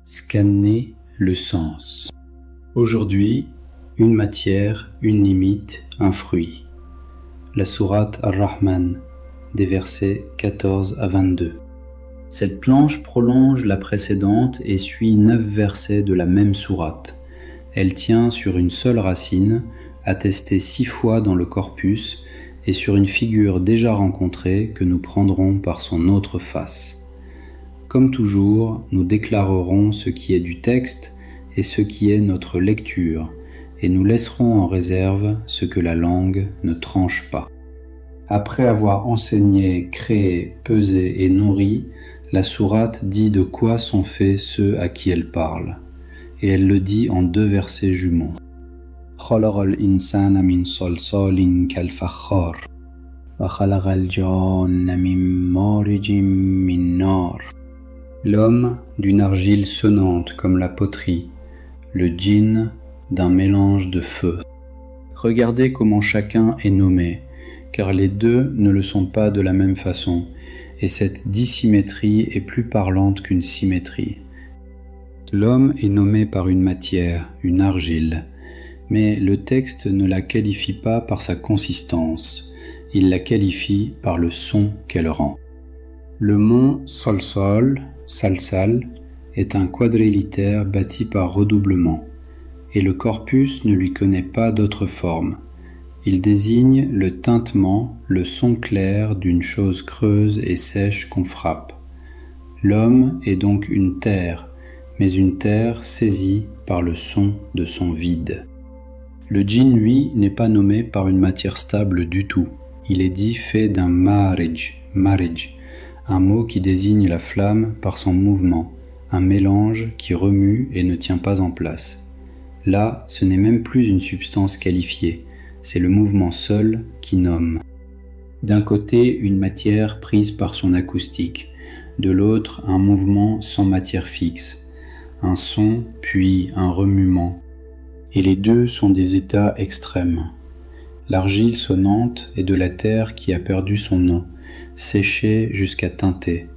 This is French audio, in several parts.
Scanner le sens. Aujourd'hui, une matière, une limite, un fruit. La sourate Ar-Rahman, des versets 14 à 22. Cette planche prolonge la précédente et suit 9 versets de la même sourate. Elle tient sur une seule racine, attestée 6 fois dans le corpus, et sur une figure déjà rencontrée que nous prendrons par son autre face. Comme toujours, nous déclarerons ce qui est du texte et ce qui est notre lecture, et nous laisserons en réserve ce que la langue ne tranche pas. Après avoir enseigné, créé, pesé et nourri, la sourate dit de quoi sont faits ceux à qui elle parle, et elle le dit en 2 versets jumeaux. خلق الإنسان من صلصال كالفخار وخلق الجان من مارج من نار. L'homme d'une argile sonnante comme la poterie, le djinn d'un mélange de feu. Regardez comment chacun est nommé, car les deux ne le sont pas de la même façon, et cette dissymétrie est plus parlante qu'une symétrie. L'homme est nommé par une matière, une argile, mais le texte ne la qualifie pas par sa consistance, il la qualifie par le son qu'elle rend. Le mont Salsal, Salsal, est un quadrilitère bâti par redoublement, et le corpus ne lui connaît pas d'autre forme. Il désigne le tintement, le son clair d'une chose creuse et sèche qu'on frappe. L'homme est donc une terre, mais une terre saisie par le son de son vide. Le djinn, lui, n'est pas nommé par une matière stable du tout. Il est dit fait d'un marij, un mot qui désigne la flamme par son mouvement, un mélange qui remue et ne tient pas en place. Là, ce n'est même plus une substance qualifiée, c'est le mouvement seul qui nomme. D'un côté, une matière prise par son acoustique, de l'autre, un mouvement sans matière fixe, un son puis un remuement. Et les deux sont des états extrêmes. L'argile sonnante est de la terre qui a perdu son nom, séchée jusqu'à teinter.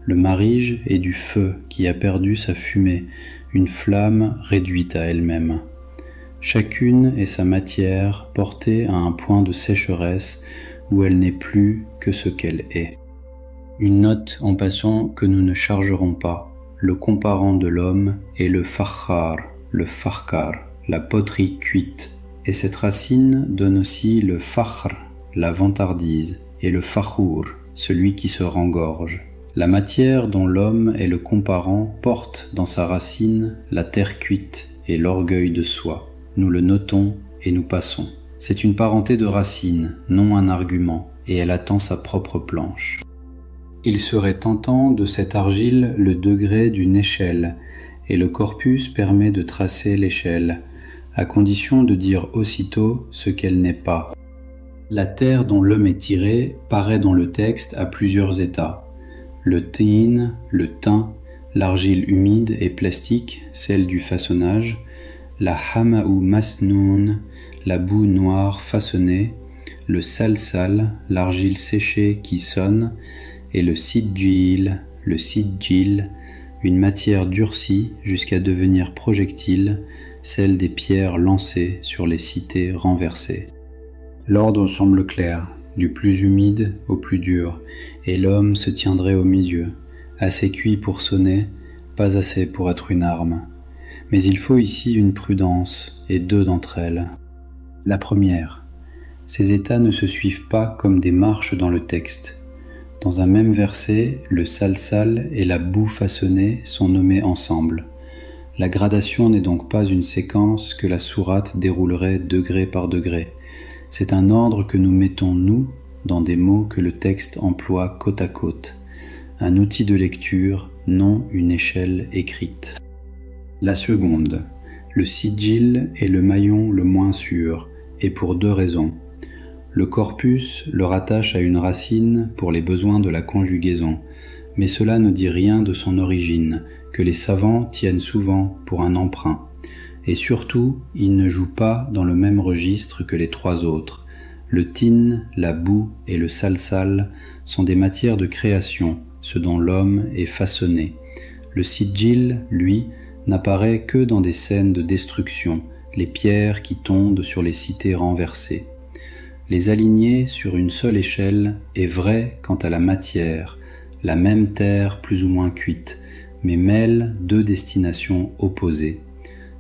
Le marige est du feu qui a perdu sa fumée, une flamme réduite à elle-même. Chacune est sa matière portée à un point de sécheresse où elle n'est plus que ce qu'elle est. Une note en passant que nous ne chargerons pas, le comparant de l'homme est le fakhar, le farkar, la poterie cuite, et cette racine donne aussi le fakhr, la vantardise, et le fakhour, celui qui se rengorge. La matière dont l'homme est le comparant porte dans sa racine la terre cuite et l'orgueil de soi. Nous le notons et nous passons. C'est une parenté de racine, non un argument, et elle attend sa propre planche. Il serait tentant de cette argile le degré d'une échelle, et le corpus permet de tracer l'échelle, à condition de dire aussitôt ce qu'elle n'est pas. La terre dont l'homme est tiré paraît dans le texte à plusieurs états. Le tin, le teint, l'argile humide et plastique, celle du façonnage, la hama'u masnoun, la boue noire façonnée, le salsal, l'argile séchée qui sonne, et le sidjil, une matière durcie jusqu'à devenir projectile, celle des pierres lancées sur les cités renversées. L'ordre semble clair, du plus humide au plus dur, et l'homme se tiendrait au milieu, assez cuit pour sonner, pas assez pour être une arme. Mais il faut ici une prudence, et 2 d'entre elles. La première, ces états ne se suivent pas comme des marches dans le texte. Dans un même verset, le salsal et la boue façonnée sont nommés ensemble. La gradation n'est donc pas une séquence que la sourate déroulerait degré par degré. C'est un ordre que nous mettons, nous, dans des mots que le texte emploie côte à côte. Un outil de lecture, non une échelle écrite. La seconde, le sijil est le maillon le moins sûr, et pour 2 raisons. Le corpus le rattache à une racine pour les besoins de la conjugaison, mais cela ne dit rien de son origine, que les savants tiennent souvent pour un emprunt. Et surtout, il ne joue pas dans le même registre que les 3 autres. Le tin, la boue et le salsal sont des matières de création, ce dont l'homme est façonné. Le sijil, lui, n'apparaît que dans des scènes de destruction, les pierres qui tombent sur les cités renversées. Les aligner sur une seule échelle est vrai quant à la matière, la même terre plus ou moins cuite, mais mêle deux destinations opposées.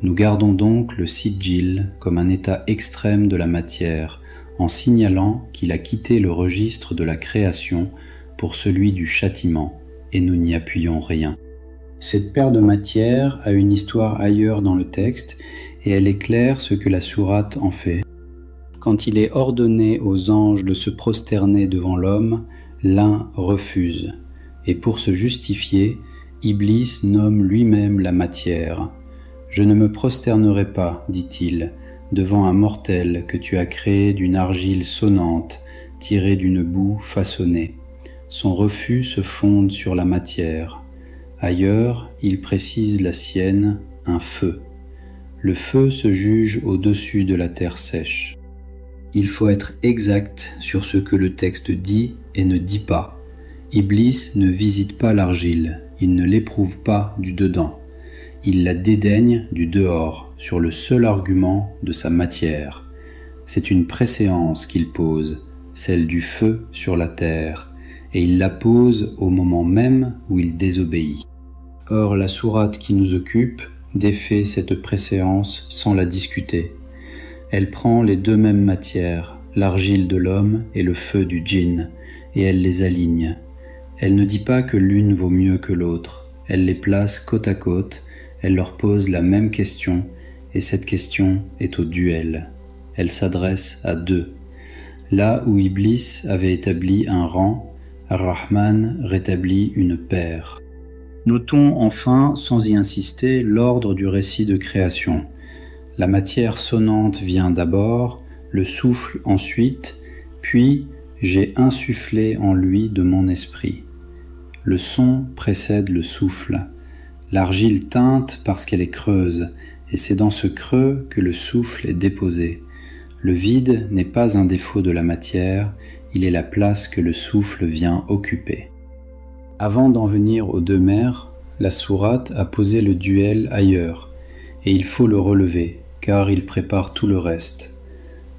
Nous gardons donc le sijil comme un état extrême de la matière, en signalant qu'il a quitté le registre de la création pour celui du châtiment, et nous n'y appuyons rien. Cette paire de matière a une histoire ailleurs dans le texte, et elle éclaire ce que la sourate en fait. Quand il est ordonné aux anges de se prosterner devant l'homme, l'un refuse, et pour se justifier, Iblis nomme lui-même la matière. « Je ne me prosternerai pas, dit-il, devant un mortel que tu as créé d'une argile sonnante, tirée d'une boue façonnée. » Son refus se fonde sur la matière. Ailleurs, il précise la sienne, un feu. Le feu se juge au-dessus de la terre sèche. Il faut être exact sur ce que le texte dit et ne dit pas. Iblis ne visite pas l'argile, il ne l'éprouve pas du dedans. Il la dédaigne du dehors, sur le seul argument de sa matière. C'est une préséance qu'il pose, celle du feu sur la terre, et il la pose au moment même où il désobéit. Or, la sourate qui nous occupe défait cette préséance sans la discuter. Elle prend les deux mêmes matières, l'argile de l'homme et le feu du djinn, et elle les aligne. Elle ne dit pas que l'une vaut mieux que l'autre, elle les place côte à côte, elle leur pose la même question, et cette question est au duel. Elle s'adresse à deux. Là où Iblis avait établi un rang, Ar-Rahman rétablit une paire. Notons enfin, sans y insister, l'ordre du récit de création. La matière sonnante vient d'abord, le souffle ensuite, puis j'ai insufflé en lui de mon esprit. Le son précède le souffle. L'argile teinte parce qu'elle est creuse, et c'est dans ce creux que le souffle est déposé. Le vide n'est pas un défaut de la matière, il est la place que le souffle vient occuper. Avant d'en venir aux deux mers, la sourate a posé le duel ailleurs, et il faut le relever, car il prépare tout le reste.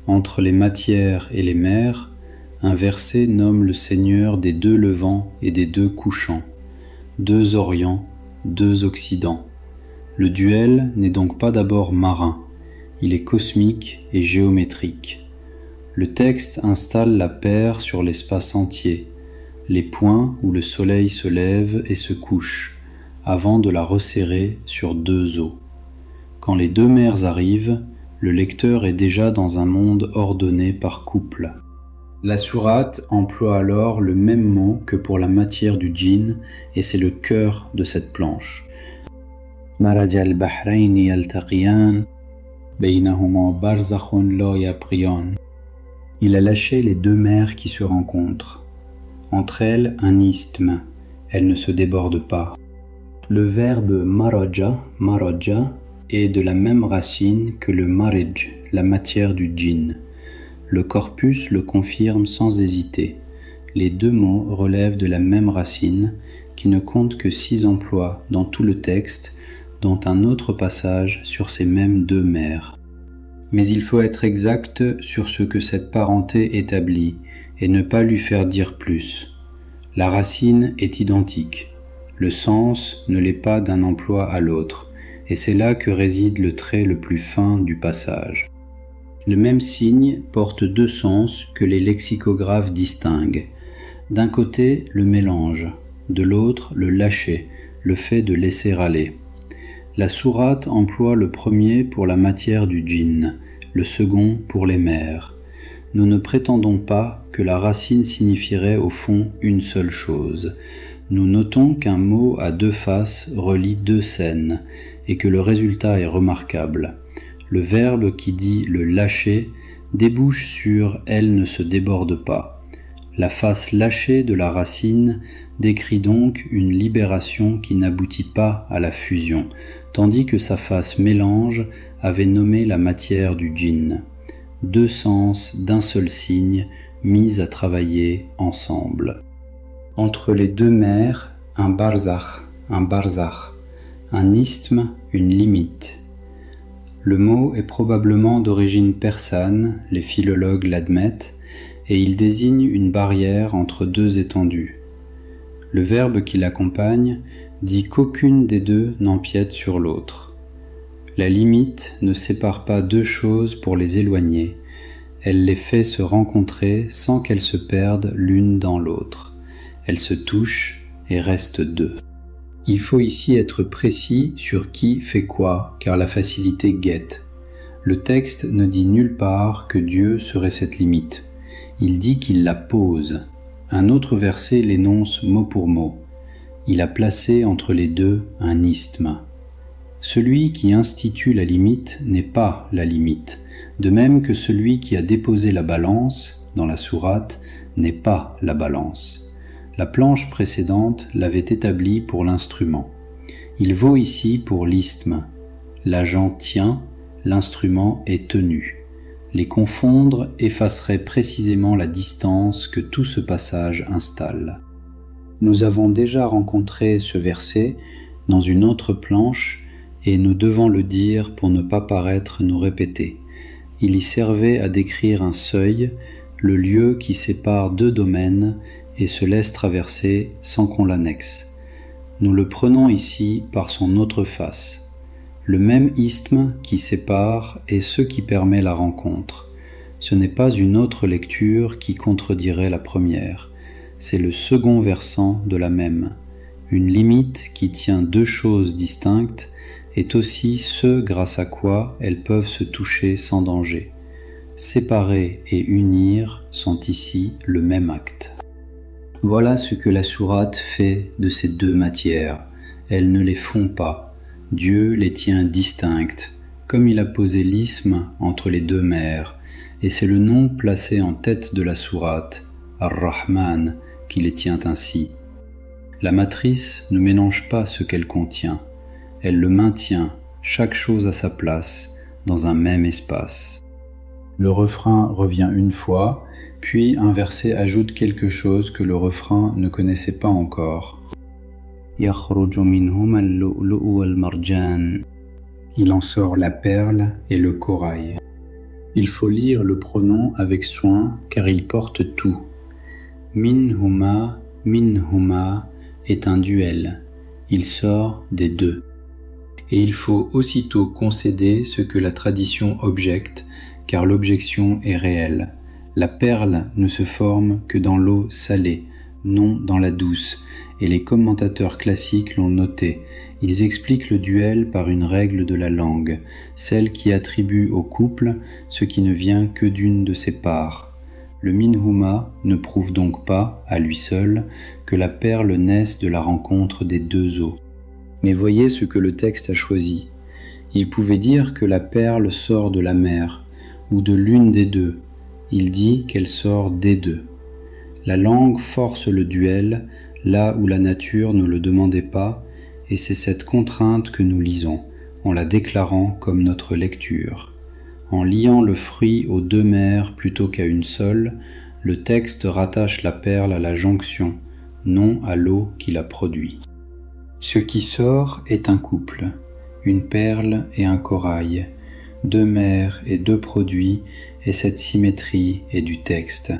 Entre les matières et les mers, un verset nomme le Seigneur des deux levants et des deux couchants, deux orients, deux occidents. Le duel n'est donc pas d'abord marin, il est cosmique et géométrique. Le texte installe la paire sur l'espace entier, les points où le soleil se lève et se couche, avant de la resserrer sur deux eaux. Quand les deux mers arrivent, le lecteur est déjà dans un monde ordonné par couple. La sourate emploie alors le même mot que pour la matière du djinn, et c'est le cœur de cette planche. Maraj al-bahrayni yaltaqiyan, baynahuma barzakhun la yabghiyan. Il a lâché les deux mers qui se rencontrent. Entre elles, un isthme, elles ne se débordent pas. Le verbe maraja, est de la même racine que le marij, la matière du djinn. Le corpus le confirme sans hésiter. Les deux mots relèvent de la même racine, qui ne compte que 6 emplois dans tout le texte, dont un autre passage sur ces mêmes deux mers. Mais il faut être exact sur ce que cette parenté établit, et ne pas lui faire dire plus. La racine est identique. Le sens ne l'est pas d'un emploi à l'autre, et c'est là que réside le trait le plus fin du passage. Le même signe porte deux sens que les lexicographes distinguent. D'un côté, le mélange, de l'autre, le lâcher, le fait de laisser aller. La sourate emploie le premier pour la matière du djinn, le second pour les mers. Nous ne prétendons pas que la racine signifierait au fond une seule chose. Nous notons qu'un mot à deux faces relie deux scènes, et que le résultat est remarquable. Le verbe qui dit le lâcher débouche sur elle ne se déborde pas. La face lâchée de la racine décrit donc une libération qui n'aboutit pas à la fusion, tandis que sa face mélange avait nommé la matière du djinn. Deux sens d'un seul signe mis à travailler ensemble. Entre les deux mers, un barzakh. un isthme, une limite. Le mot est probablement d'origine persane, les philologues l'admettent, et il désigne une barrière entre deux étendues. Le verbe qui l'accompagne dit qu'aucune des deux n'empiète sur l'autre. La limite ne sépare pas deux choses pour les éloigner, elle les fait se rencontrer sans qu'elles se perdent l'une dans l'autre. Elles se touchent et restent deux. Il faut ici être précis sur qui fait quoi, car la facilité guette. Le texte ne dit nulle part que Dieu serait cette limite. Il dit qu'il la pose. Un autre verset l'énonce mot pour mot. Il a placé entre les deux un isthme. Celui qui institue la limite n'est pas la limite, de même que celui qui a déposé la balance, dans la sourate, n'est pas la balance. La planche précédente l'avait établi pour l'instrument. Il vaut ici pour l'isthme. L'agent tient, l'instrument est tenu. Les confondre effacerait précisément la distance que tout ce passage installe. Nous avons déjà rencontré ce verset dans une autre planche et nous devons le dire pour ne pas paraître nous répéter. Il y servait à décrire un seuil, le lieu qui sépare deux domaines et se laisse traverser sans qu'on l'annexe. Nous le prenons ici par son autre face. Le même isthme qui sépare est ce qui permet la rencontre. Ce n'est pas une autre lecture qui contredirait la première, c'est le second versant de la même. Une limite qui tient deux choses distinctes est aussi ce grâce à quoi elles peuvent se toucher sans danger. Séparer et unir sont ici le même acte. Voilà ce que la sourate fait de ces deux matières. Elle ne les fond pas. Dieu les tient distinctes, comme il a posé l'isthme entre les deux mers, et c'est le nom placé en tête de la sourate, Ar-Rahman, qui les tient ainsi. La matrice ne mélange pas ce qu'elle contient. Elle le maintient, chaque chose à sa place, dans un même espace. Le refrain revient une fois, puis un verset ajoute quelque chose que le refrain ne connaissait pas encore. يَخْرُجُ مِنْهُمَا اللُّؤْلُؤُ وَالْمَرْجَانُ. Il en sort la perle et le corail. Il faut lire le pronom avec soin car il porte tout. Minhuma est un duel. Il sort des deux. Et il faut aussitôt concéder ce que la tradition objecte, car l'objection est réelle. La perle ne se forme que dans l'eau salée, non dans la douce, et les commentateurs classiques l'ont noté. Ils expliquent le duel par une règle de la langue, celle qui attribue au couple ce qui ne vient que d'une de ses parts. Le minhuma ne prouve donc pas, à lui seul, que la perle naisse de la rencontre des deux eaux. Mais voyez ce que le texte a choisi. Il pouvait dire que la perle sort de la mer, ou de l'une des deux. Il dit qu'elle sort des deux. La langue force le duel, là où la nature ne le demandait pas, et c'est cette contrainte que nous lisons, en la déclarant comme notre lecture. En liant le fruit aux deux mers plutôt qu'à une seule, le texte rattache la perle à la jonction, non à l'eau qui la produit. Ce qui sort est un couple, une perle et un corail, deux mers et deux produits, et cette symétrie est du texte.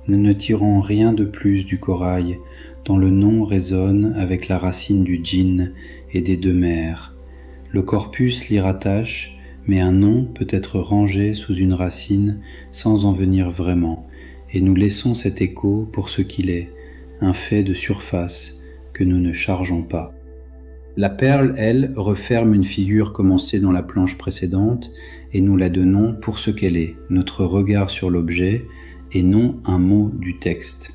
Nous ne tirons rien de plus du corail, dont le nom résonne avec la racine du djinn et des deux mers. Le corpus l'y rattache, mais un nom peut être rangé sous une racine sans en venir vraiment, et nous laissons cet écho pour ce qu'il est, un fait de surface que nous ne chargeons pas. La perle, elle, referme une figure commencée dans la planche précédente, et nous la donnons pour ce qu'elle est, notre regard sur l'objet, et non un mot du texte.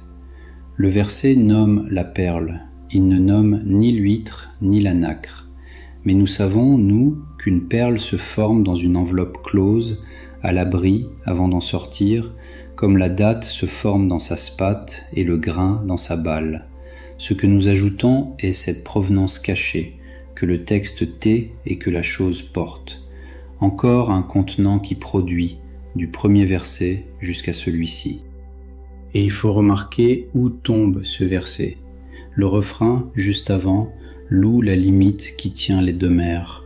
Le verset nomme la perle, il ne nomme ni l'huître ni la nacre. Mais nous savons, nous, qu'une perle se forme dans une enveloppe close, à l'abri avant d'en sortir, comme la datte se forme dans sa spathe et le grain dans sa balle. Ce que nous ajoutons est cette provenance cachée, que le texte tait et que la chose porte. Encore un contenant qui produit, du premier verset jusqu'à celui-ci. Et il faut remarquer où tombe ce verset. Le refrain, juste avant, loue la limite qui tient les deux mers,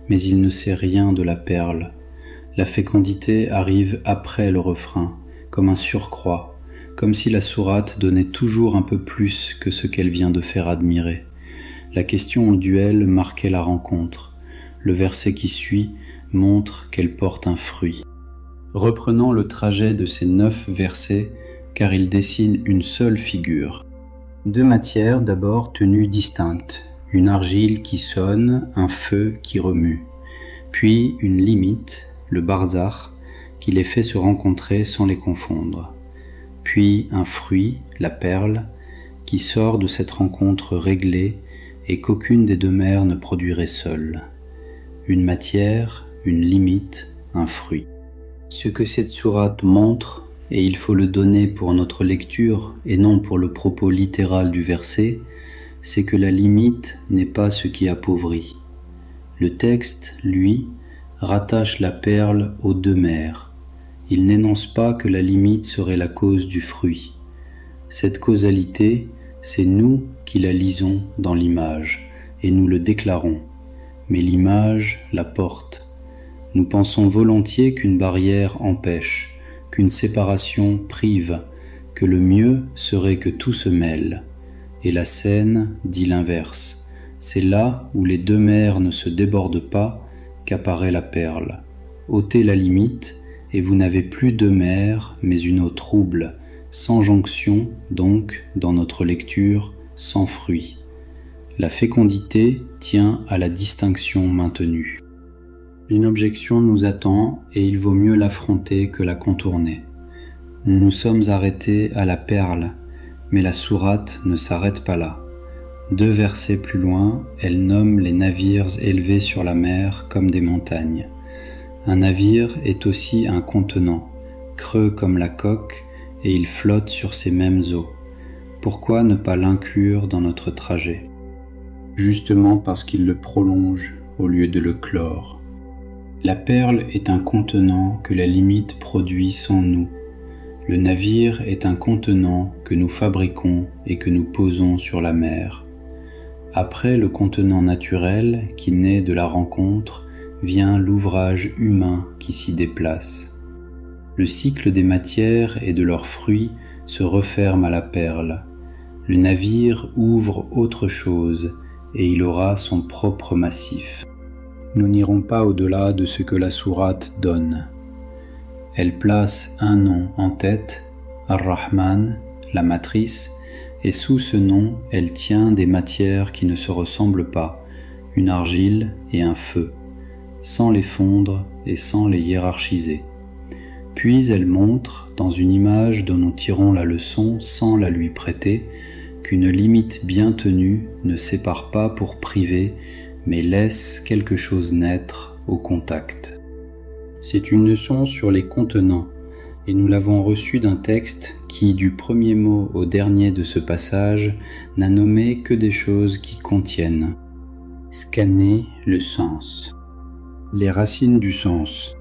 mais il ne sait rien de la perle. La fécondité arrive après le refrain, comme un surcroît, comme si la sourate donnait toujours un peu plus que ce qu'elle vient de faire admirer. La question au duel marquait la rencontre. Le verset qui suit montre qu'elle porte un fruit. Reprenons le trajet de ces 9 versets, car ils dessinent une seule figure. 2 matières d'abord tenues distinctes, une argile qui sonne, un feu qui remue, puis une limite, le barzakh, qui les fait se rencontrer sans les confondre, puis un fruit, la perle, qui sort de cette rencontre réglée et qu'aucune des deux mers ne produirait seule. Une matière, une limite, un fruit. Ce que cette sourate montre, et il faut le donner pour notre lecture et non pour le propos littéral du verset, c'est que la limite n'est pas ce qui appauvrit. Le texte, lui, rattache la perle aux deux mers. Il n'énonce pas que la limite serait la cause du fruit. Cette causalité, c'est nous qui la lisons dans l'image, et nous le déclarons. Mais l'image la porte. Nous pensons volontiers qu'une barrière empêche, qu'une séparation prive, que le mieux serait que tout se mêle. Et la scène dit l'inverse. C'est là où les deux mers ne se débordent pas qu'apparaît la perle. Ôtez la limite, et vous n'avez plus deux mers, mais une eau trouble, sans jonction, donc, dans notre lecture, sans fruit. La fécondité tient à la distinction maintenue. Une objection nous attend et il vaut mieux l'affronter que la contourner. Nous sommes arrêtés à la perle, mais la sourate ne s'arrête pas là. 2 versets plus loin, elle nomme les navires élevés sur la mer comme des montagnes. Un navire est aussi un contenant, creux comme la coque, et il flotte sur ces mêmes eaux. Pourquoi ne pas l'inclure dans notre trajet ? Justement parce qu'il le prolonge au lieu de le clore. La perle est un contenant que la limite produit sans nous. Le navire est un contenant que nous fabriquons et que nous posons sur la mer. Après le contenant naturel qui naît de la rencontre, vient l'ouvrage humain qui s'y déplace. Le cycle des matières et de leurs fruits se referme à la perle. Le navire ouvre autre chose et il aura son propre massif. Nous n'irons pas au-delà de ce que la sourate donne. Elle place un nom en tête, Ar-Rahman, la matrice, et sous ce nom, elle tient des matières qui ne se ressemblent pas, une argile et un feu, sans les fondre et sans les hiérarchiser. Puis elle montre, dans une image dont nous tirons la leçon sans la lui prêter, qu'une limite bien tenue ne sépare pas pour priver, mais laisse quelque chose naître au contact. C'est une leçon sur les contenants, et nous l'avons reçue d'un texte qui, du premier mot au dernier de ce passage, n'a nommé que des choses qui contiennent. Scanner le sens. Les racines du sens.